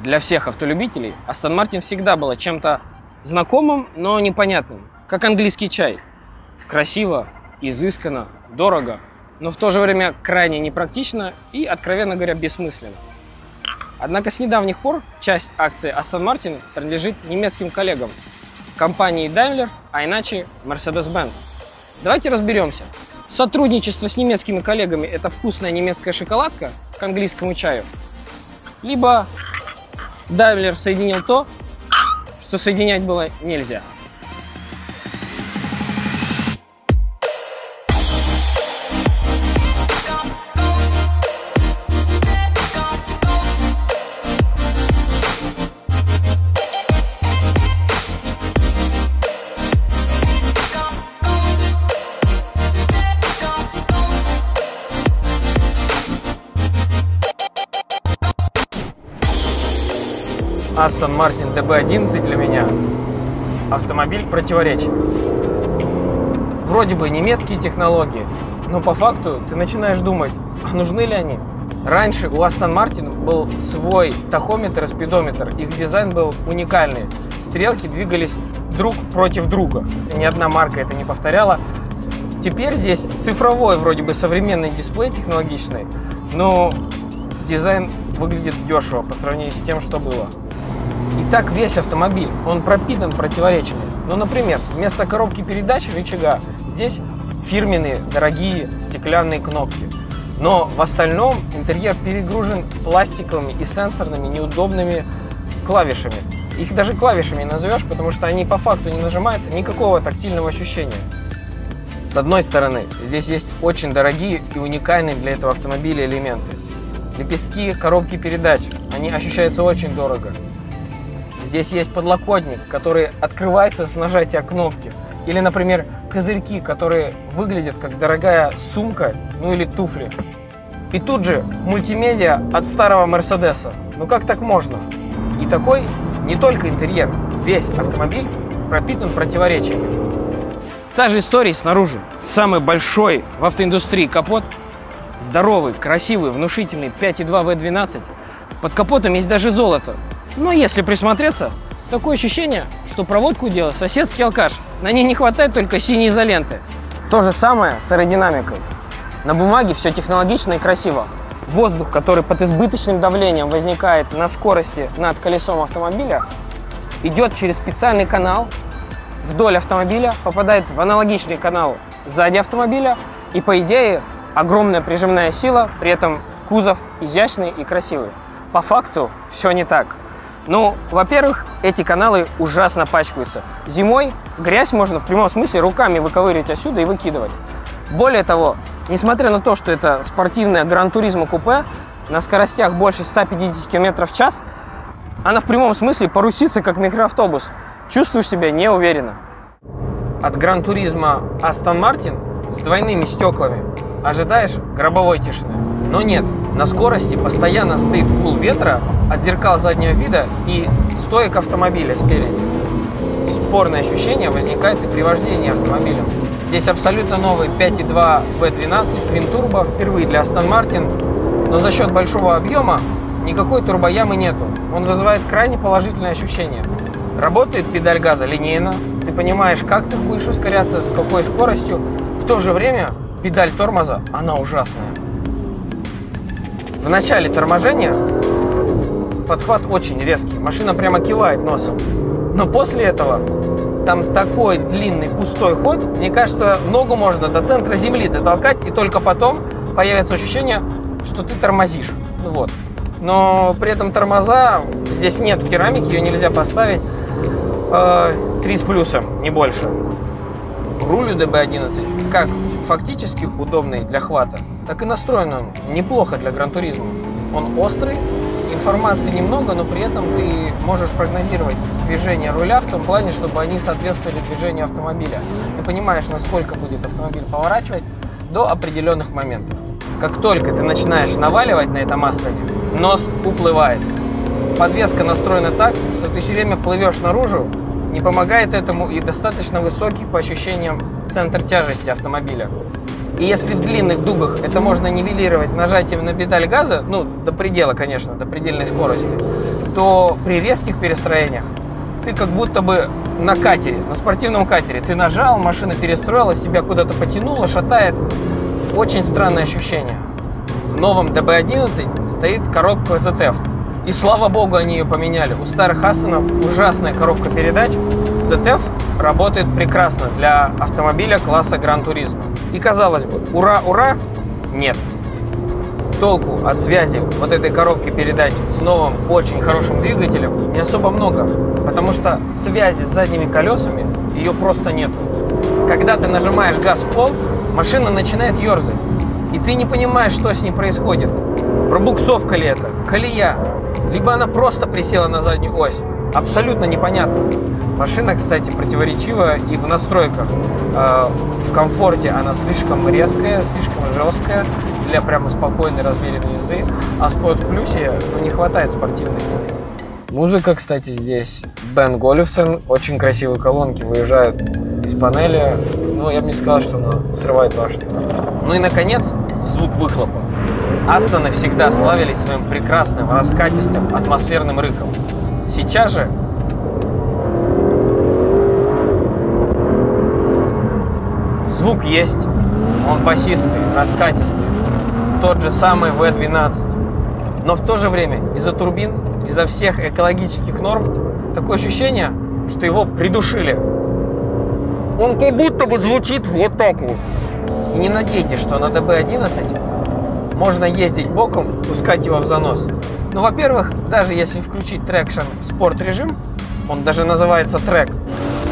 Для всех автолюбителей Aston Martin всегда была чем-то знакомым, но непонятным, как английский чай. Красиво, изысканно, дорого, но в то же время крайне непрактично и, откровенно говоря, бессмысленно. Однако с недавних пор часть акций Aston Martin принадлежит немецким коллегам, компании Daimler, а иначе Mercedes-Benz. Давайте разберемся. Сотрудничество с немецкими коллегами – это вкусная немецкая шоколадка к английскому чаю, либо Daimler соединил то, что соединять было нельзя. Aston Martin DB11 для меня автомобиль противоречий. Вроде бы немецкие технологии, но по факту ты начинаешь думать, а нужны ли они? Раньше у Aston Martin был свой тахометр и спидометр, их дизайн был уникальный. Стрелки двигались друг против друга, ни одна марка это не повторяла. Теперь здесь цифровой, вроде бы современный дисплей технологичный, но дизайн выглядит дешево по сравнению с тем, что было. И так весь автомобиль, он пропитан противоречиями. Ну, например, вместо коробки передач рычага здесь фирменные дорогие стеклянные кнопки. Но в остальном интерьер перегружен пластиковыми и сенсорными неудобными клавишами. Их даже клавишами не назовешь, потому что они по факту не нажимаются, никакого тактильного ощущения. С одной стороны, здесь есть очень дорогие и уникальные для этого автомобиля элементы. Лепестки коробки передач, они ощущаются очень дорого. Здесь есть подлокотник, который открывается с нажатия кнопки. Или, например, козырьки, которые выглядят как дорогая сумка, ну или туфли. И тут же мультимедиа от старого Мерседеса. Ну как так можно? И такой не только интерьер, весь автомобиль пропитан противоречиями. Та же история снаружи. Самый большой в автоиндустрии капот. Здоровый, красивый, внушительный 5.2 V12. Под капотом есть даже золото. Но если присмотреться, такое ощущение, что проводку делал соседский алкаш. На ней не хватает только синей изоленты. То же самое с аэродинамикой. На бумаге все технологично и красиво. Воздух, который под избыточным давлением возникает на скорости над колесом автомобиля, идет через специальный канал вдоль автомобиля, попадает в аналогичный канал сзади автомобиля, и по идее огромная прижимная сила, при этом кузов изящный и красивый. По факту все не так. Ну, во-первых, эти каналы ужасно пачкаются. Зимой грязь можно в прямом смысле руками выковыривать отсюда и выкидывать. Более того, несмотря на то, что это спортивное Гран-туризмо купе, на скоростях больше 150 км в час, она в прямом смысле порусится, как микроавтобус. Чувствуешь себя неуверенно. От Гран-туризмо Aston Martin с двойными стеклами ожидаешь гробовой тишины. Но нет, на скорости постоянно стоит гул ветра от зеркал заднего вида и стоек автомобиля спереди. Спорное ощущение возникает и при вождении автомобилем. Здесь абсолютно новый 5.2 V12 Twin Turbo, впервые для Aston Martin, но за счет большого объема никакой турбоямы нету. Он вызывает крайне положительное ощущение. Работает педаль газа линейно, ты понимаешь, как ты будешь ускоряться, с какой скоростью. В то же время педаль тормоза, она ужасная. В начале торможения подхват очень резкий, машина прямо кивает носом. Но после этого там такой длинный пустой ход, мне кажется, ногу можно до центра земли дотолкать, и только потом появится ощущение, что ты тормозишь. Вот. Но при этом тормоза, здесь нет керамики, ее нельзя поставить, 3 с плюсом, не больше. Руль у DB11 как фактически удобный для хвата, так и настроен он неплохо для Гран-туризмо. Он острый, информации немного, но при этом ты можешь прогнозировать движение руля в том плане, чтобы они соответствовали движению автомобиля. Ты понимаешь, насколько будет автомобиль поворачивать до определенных моментов. Как только ты начинаешь наваливать на этом Астоне, нос уплывает. Подвеска настроена так, что ты все время плывешь наружу, не помогает этому и достаточно высокий по ощущениям центр тяжести автомобиля. И если в длинных дугах это можно нивелировать нажатием на педаль газа, ну, до предела, конечно, до предельной скорости, то при резких перестроениях ты как будто бы на катере, на спортивном катере. Ты нажал, машина перестроилась, тебя куда-то потянуло, шатает. Очень странное ощущение. В новом DB11 стоит коробка ZF. И слава богу, они ее поменяли. У старых Астонов ужасная коробка передач. ZF работает прекрасно для автомобиля класса Gran Turismo. И казалось бы, ура, ура, нет. Толку от связи вот этой коробки передач с новым очень хорошим двигателем не особо много, потому что связи с задними колесами ее просто нету. Когда ты нажимаешь газ в пол, машина начинает ерзать, и ты не понимаешь, что с ней происходит. Пробуксовка ли это, колея, либо она просто присела на заднюю ось. Абсолютно непонятно. Машина, кстати, противоречивая и в настройках. В комфорте она слишком резкая, слишком жесткая для прямо спокойной размеренной езды, а в Sport Plus не хватает спортивных целей. Музыка, кстати, здесь Бен Голифсон, очень красивые колонки выезжают из панели, но я бы не сказал, что она срывает башню. Ну и, наконец, звук выхлопа. Астоны всегда славились своим прекрасным, раскатистым, атмосферным рыком. Сейчас же звук есть, он басистый, раскатистый, тот же самый V12. Но в то же время из-за турбин, из-за всех экологических норм, такое ощущение, что его придушили. Он как будто бы звучит вот так вот. И не надейтесь, что на DB11 можно ездить боком, пускать его в занос. Ну, во-первых, даже если включить трекшн в спорт-режим, он даже называется трек,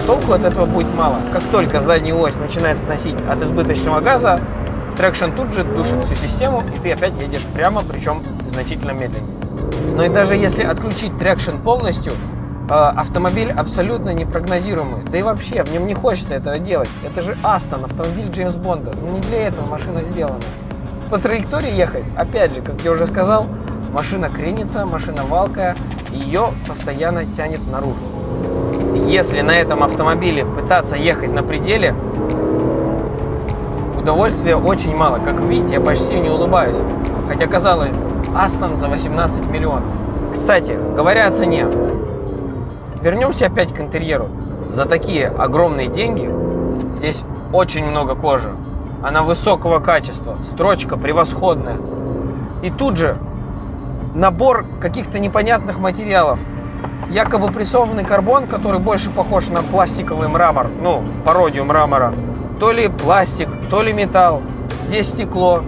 толку от этого будет мало. Как только задняя ось начинает сносить от избыточного газа, трекшн тут же душит всю систему, и ты опять едешь прямо, причем значительно медленнее. Но и даже если отключить трекшн полностью, автомобиль абсолютно непрогнозируемый. Да и вообще, в нем не хочется этого делать. Это же Астон, автомобиль Джеймс Бонда. Но не для этого машина сделана. По траектории ехать, опять же, как я уже сказал, машина кренится, машина валкая, и ее постоянно тянет наружу. Если на этом автомобиле пытаться ехать на пределе, удовольствия очень мало. Как вы видите, я почти не улыбаюсь. Хотя, казалось, Астон за 18 миллионов. Кстати, говоря о цене, вернемся опять к интерьеру. За такие огромные деньги здесь очень много кожи. Она высокого качества, строчка превосходная. И тут же набор каких-то непонятных материалов. Якобы прессованный карбон, который больше похож на пластиковый мрамор, ну, пародию мрамора. То ли пластик, то ли металл. Здесь стекло,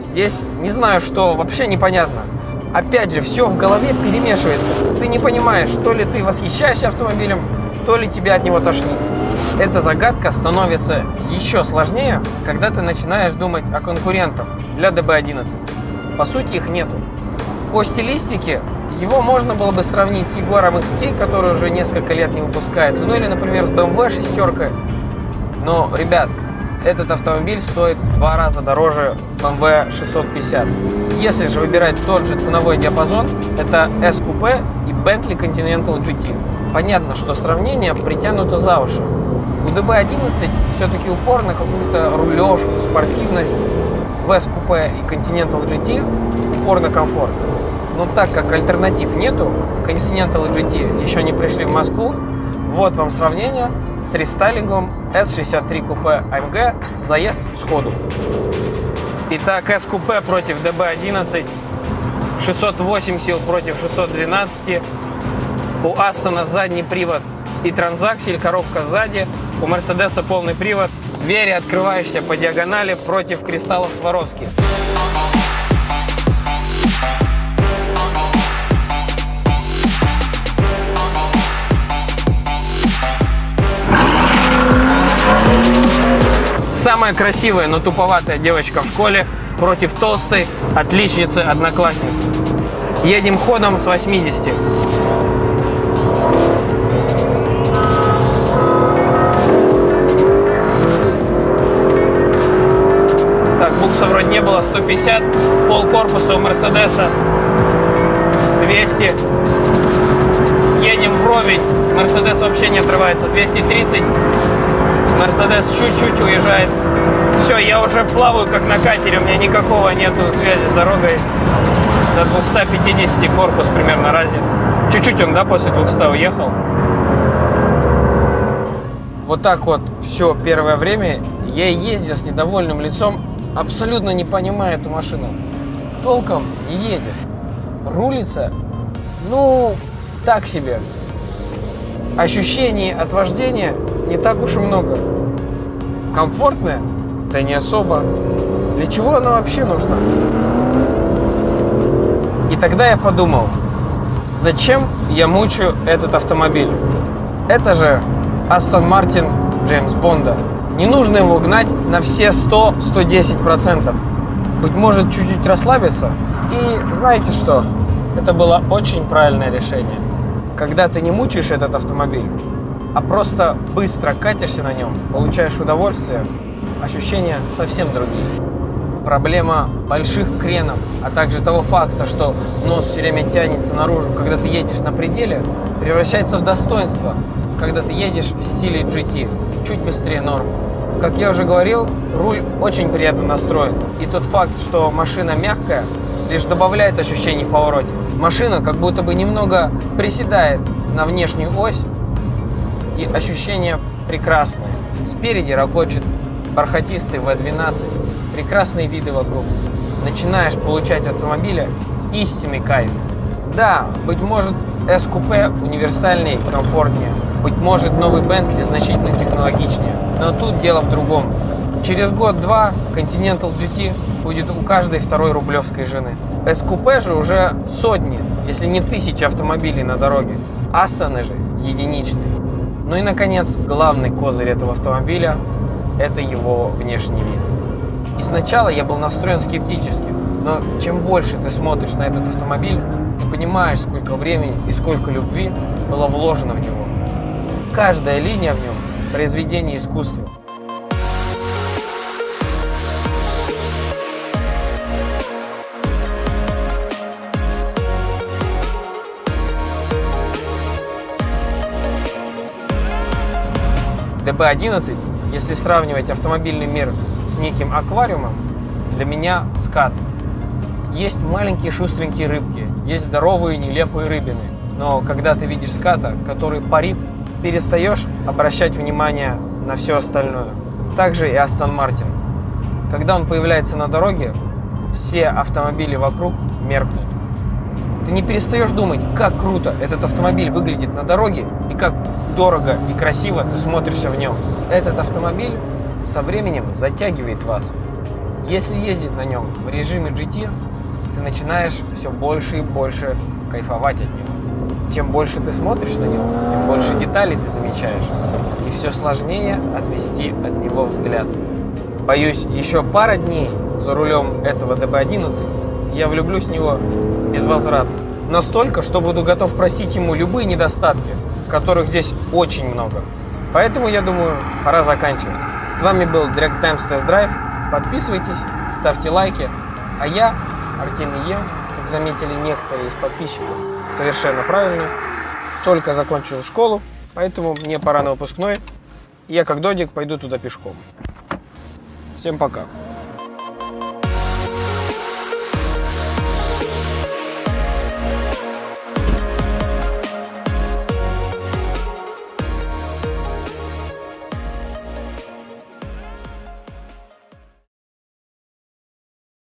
здесь не знаю что, вообще непонятно. Опять же, все в голове перемешивается. Ты не понимаешь, то ли ты восхищаешься автомобилем, то ли тебя от него тошнит. Эта загадка становится еще сложнее, когда ты начинаешь думать о конкурентах для DB11. По сути, их нету. По стилистике его можно было бы сравнить с Jaguar XK, который уже несколько лет не выпускается, ну или, например, с BMW 6. Но, ребят, этот автомобиль стоит в 2 раза дороже BMW 650. Если же выбирать тот же ценовой диапазон, это S-Coupe и Bentley Continental GT. Понятно, что сравнение притянуто за уши. У DB11 все-таки упор на какую-то рулежку, спортивность. В S-Coupe и Continental GT упор на комфорт. Но так как альтернатив нету, Continental GT еще не пришли в Москву, вот вам сравнение с рестайлингом S63 Coupe AMG, заезд сходу. Итак, S-Coupe против DB11, 608 сил против 612, у Астона задний привод и транзаксель, коробка сзади, у Мерседеса полный привод, двери, открывающиеся по диагонали против кристаллов Сваровски. Самая красивая, но туповатая девочка в школе против толстой отличницы-одноклассницы. Едем ходом с 80. Так, букса вроде не было, 150. Пол корпуса у Мерседеса 200. Едем вровень. Мерседес вообще не отрывается. 230. Мерседес чуть-чуть уезжает в Все, я уже плаваю как на катере, у меня никакого нету связи с дорогой. До 250 корпус примерно разница. Чуть-чуть он, да, после 200 уехал. Вот так вот все первое время я ездил с недовольным лицом, абсолютно не понимая эту машину. Толком не едет. Рулится, ну, так себе. Ощущений от вождения не так уж и много. Комфортное? Да не особо. Для чего она вообще нужна? И тогда я подумал, зачем я мучаю этот автомобиль? Это же Астон Мартин Джеймс Бонда. Не нужно его гнать на все 100-110%. Быть может, чуть-чуть расслабиться. И знаете что? Это было очень правильное решение. Когда ты не мучаешь этот автомобиль, а просто быстро катишься на нем, получаешь удовольствие, ощущения совсем другие. Проблема больших кренов, а также того факта, что нос все время тянется наружу, когда ты едешь на пределе, превращается в достоинство, когда ты едешь в стиле GT, чуть быстрее нормы. Как я уже говорил, руль очень приятно настроен, и тот факт, что машина мягкая, лишь добавляет ощущений в повороте. Машина как будто бы немного приседает на внешнюю ось, и ощущения прекрасные. Спереди ракочет бархатистый V12, прекрасные виды вокруг. Начинаешь получать от автомобиля истинный кайф. Да, быть может, S-купе универсальнее, комфортнее. Быть может, новый Bentley значительно технологичнее. Но тут дело в другом. Через год-два Continental GT будет у каждой второй рублевской жены. S-купе же уже сотни, если не тысячи автомобилей на дороге. Астоны же единичные. Ну и, наконец, главный козырь этого автомобиля – это его внешний вид. И сначала я был настроен скептически, но чем больше ты смотришь на этот автомобиль, ты понимаешь, сколько времени и сколько любви было вложено в него. Каждая линия в нем – произведение искусства. DB11, если сравнивать автомобильный мир с неким аквариумом, для меня скат. Есть маленькие шустренькие рыбки, есть здоровые нелепые рыбины, но когда ты видишь ската, который парит, перестаешь обращать внимание на все остальное. Также и Астон Мартин. Когда он появляется на дороге, все автомобили вокруг меркнут. Ты не перестаешь думать, как круто этот автомобиль выглядит на дороге и как дорого и красиво ты смотришься в нем. Этот автомобиль со временем затягивает вас. Если ездить на нем в режиме GT, ты начинаешь все больше и больше кайфовать от него. Чем больше ты смотришь на него, тем больше деталей ты замечаешь. И все сложнее отвести от него взгляд. Боюсь, еще пара дней за рулем этого DB11 я влюблюсь в него безвозвратно. Настолько, что буду готов простить ему любые недостатки, которых здесь очень много. Поэтому, я думаю, пора заканчивать. С вами был Direct Times Test Drive. Подписывайтесь, ставьте лайки. А я, Артемий Е, как заметили некоторые из подписчиков, совершенно правильно, только закончил школу, поэтому мне пора на выпускной. Я, как додик, пойду туда пешком. Всем пока.